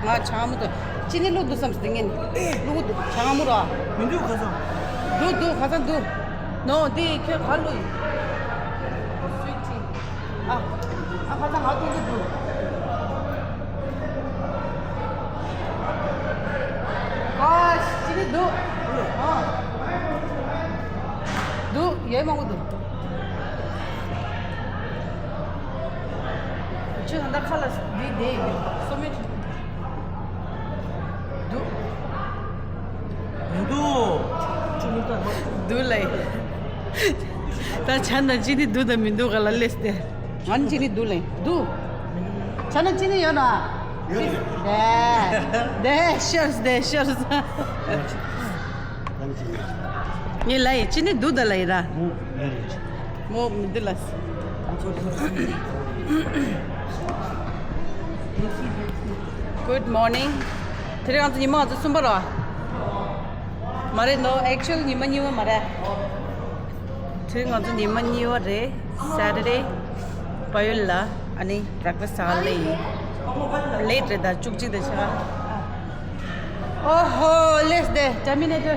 나 장아무도 진일로도 something 누구 장아무라 민주 가서 너 가서 너네 그 갈로 스위치 가자 가도 진이 너얘 먹어도 지금 나 칼라스 네 소매 민주 좀 일단 둘래 다 찬다 지니 두다 민두 갈랄레스데 안 지니 둘래 두 찬다 지니 연아 네 shows ये चिनी दूध लाइरा मो मिदलस गुड मॉर्निंग तेरे गांव निमा आज सुंबरा मारे नो एक्चुअल निमा निमा मारे तेरे गांव निमा निमा रे सैटरडे पायुल्ला अनि ब्रेकफास्ट साले लेट रे दा चुकची दे छा ओहो लेट्स दे टर्मिनेटर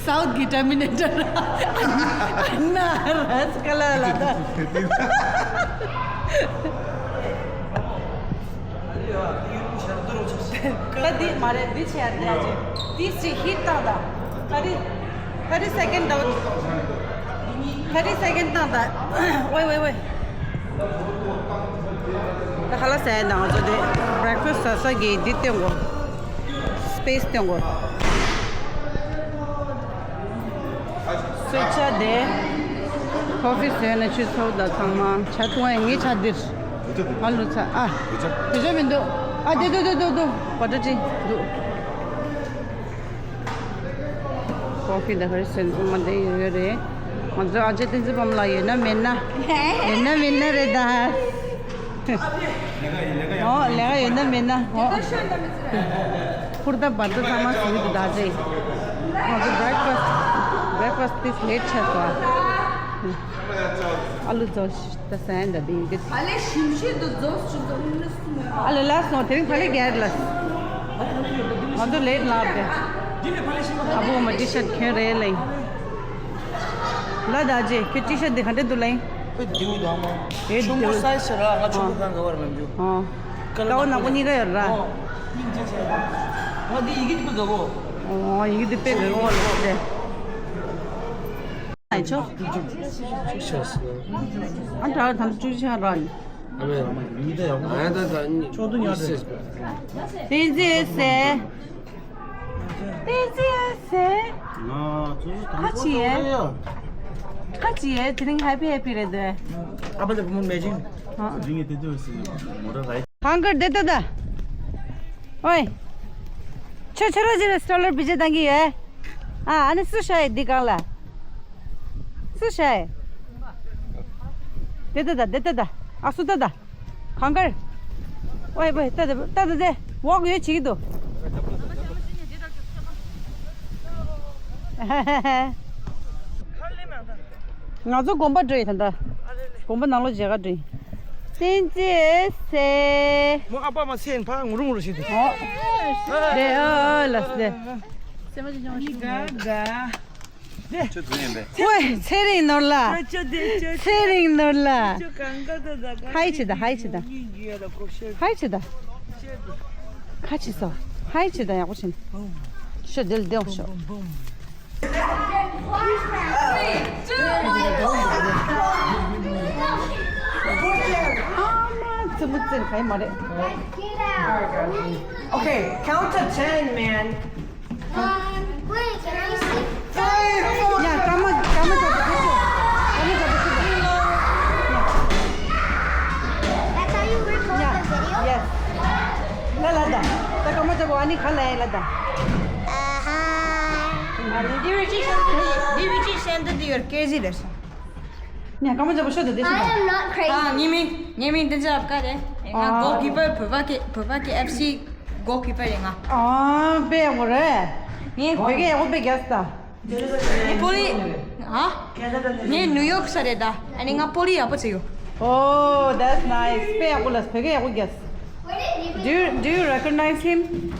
South की Terminator ना रस कलर लाता कदी मारे बीच याद है आज 30 हिट था 30 सेकंड था 30 सेकंड था ओए तो खाला से ना जो दे breakfast ऐसा गे दिते होंगे space ते होंगे switch दे coffee से ना चीज़ हो दा थामा चाटुआ इंगे चादिर हालू चा तुझे बिंदु दो पता जी दो coffee दा हर सेंस मंदे ये रे मंदे आज दिन से बमला ये ना मेना रे दा लेगा ये ना मेना पुरता बंद सामान सुविधा दाजे मुझे breakfast this late चलता आलू जोश तस्वीर दबी आले शिमशे दो जोश चुका आले लास्ट नो तेरे खाली गैर लास्ट हम तो लेट ना आते अब वो मट्टी शर्ट खेल रहे ले ला दाजे कि टी शर्ट दिखाते तो ले ये दो साइज रहा है चुका का वर में जो हाँ तो ना वो नहीं गया रहा वो दी इगित को दो 이게 빼고 올래. 아이죠? 안타 담 주시하라. 아멘. 믿어요. 아야다 초등이 아들. 디지에세. 같이 해. 드링 해피레드. 아버지 보면 매진. 드링이 되죠 있어요. 뭐라 가이. 방글 됐다. 오이. छोरा स्टॉलर पीछे तंगी है आने सुशाय दिखाला सुशाय देता दा आसुदा दा खांगर ओए भाई तद दे वॉक ये छी दो 나도 공부 좀 한다 공부 나로 제가 좀 진지세 뭐 아빠만 센파 우릉으로 시대 네 라스데 가가 네 저 드링인데. 왜 세링 놀라 세링 놀라 저 강가다가 하이치다 이기야다 고셔 하이치다 같이 써 하이치다 야고신 셔들 되었어 Okay, count to 10, man. Wait, can I see? 야 까만 잡고 That's how you record the video? yes 라라다 나 까만 잡고 아니 갈래 라다 DVG sent the your crazy lesson. 야 까만 잡고 쉬어도 됐어 I am not crazy. 님이 된지 आपका है goalkeeper भवा के FC goalkeeper है 아 배워래 니 되게 오래 배웠다 니 폴리 हाँ 니 न्यूयॉर्क से रहता है निगा 폴리 आप चाहिए Oh, that's nice. Pe ako las pege ako guess. Do you recognize him?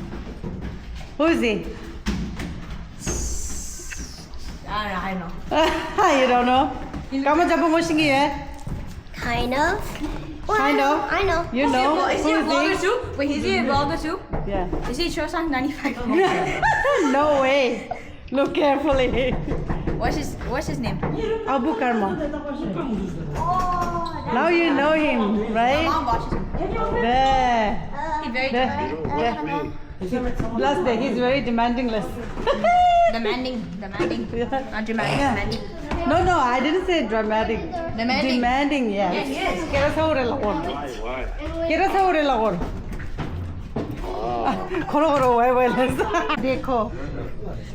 Who is he? I know. You don't know? Kamu jabu mo singi Kind of. Well, Kind of. I know. You know? Is he a Who vlogger too? Wait, is he a vlogger too? Yeah. Is he Chosan 95? No way. Look carefully. What's his name? Abu Karma. Now you know him, right? Mom watches him. There. He's very There. demanding. Plus, he's very demandingless. Demanding. Yeah. Not dramatic, demanding. No, I didn't say dramatic. Demanding. Demanding, yes. Yeah, he is. Kira saure lagor. Kira saure lagor. Koro koro wai देखो.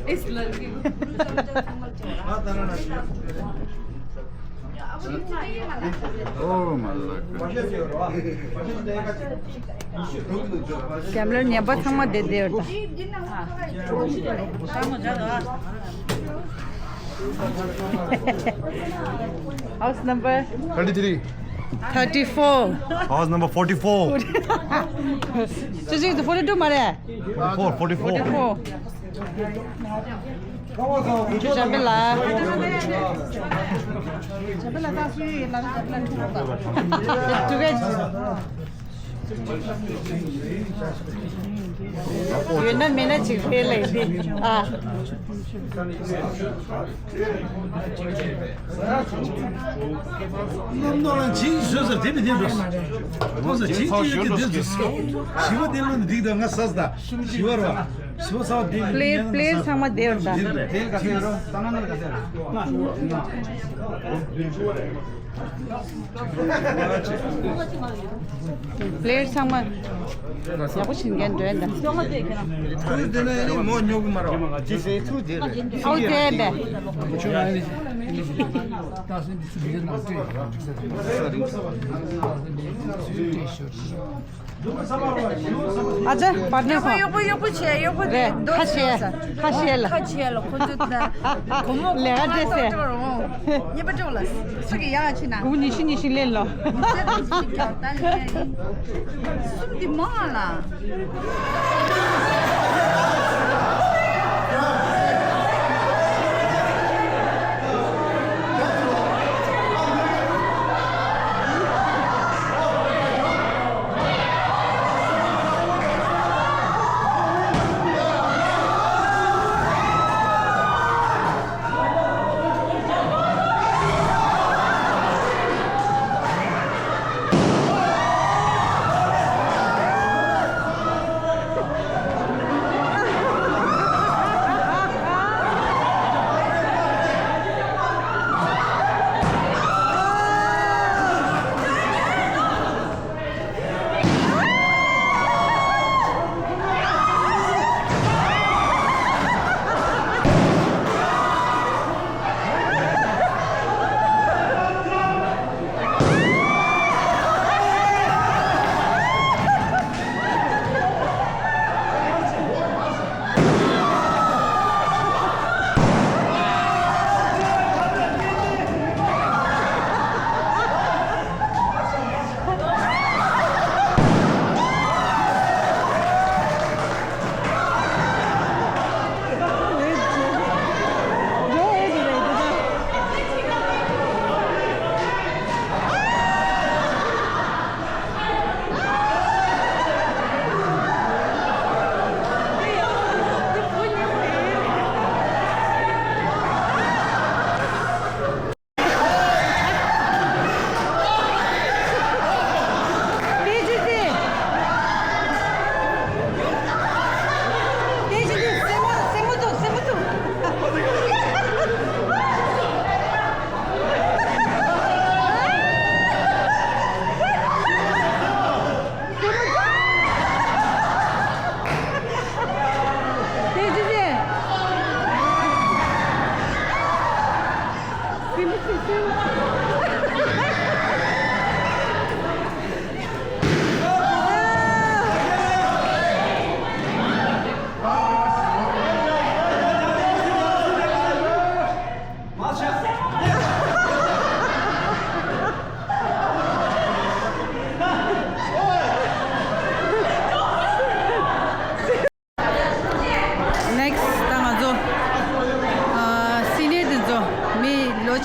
It's lucky. Oh, malak. Camera nyaba thama de de orta. House number 33. 34. House number 44. Choosing the 42 mare. 44. 44. Jamila. You're not managing really. 너는 진수서 되면 되었어. 그래서 진지하게 되었어. 시와 되는 디가 썼다. 시와로. 시와서 Please sama de orta. 될 가세요. 땅하늘 가세요. Plate sama. Yaku shingen doenda. 그 되는 뭐 요구 말아. Au tebe. Acha partner ko. 네, 하시엘. 내가 됐어. 그분 니신 렐로.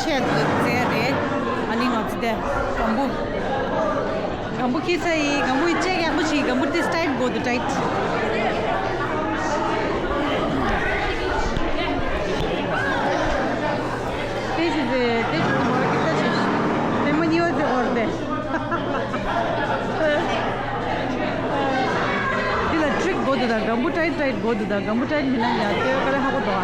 chen ze re ani ngam de gambu ki sai gambu che gambu chi gambu this type go the tight this is the market that is the money was the order this a trick go to the gambu tight go to the gambu tight mina ya te kare ha ko do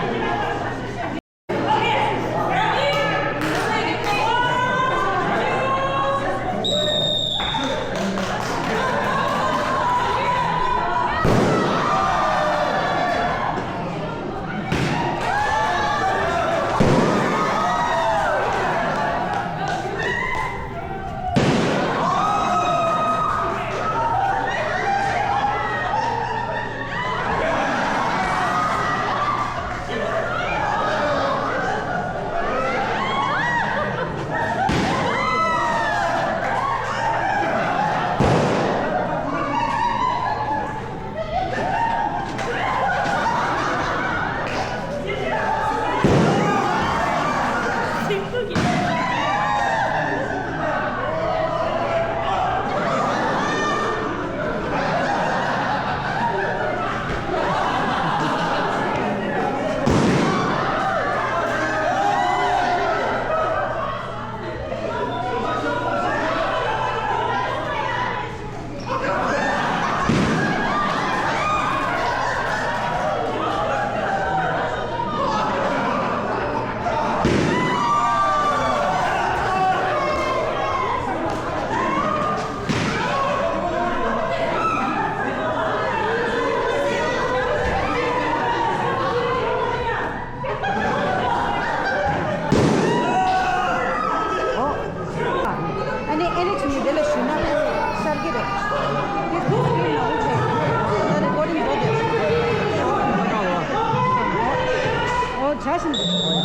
자신들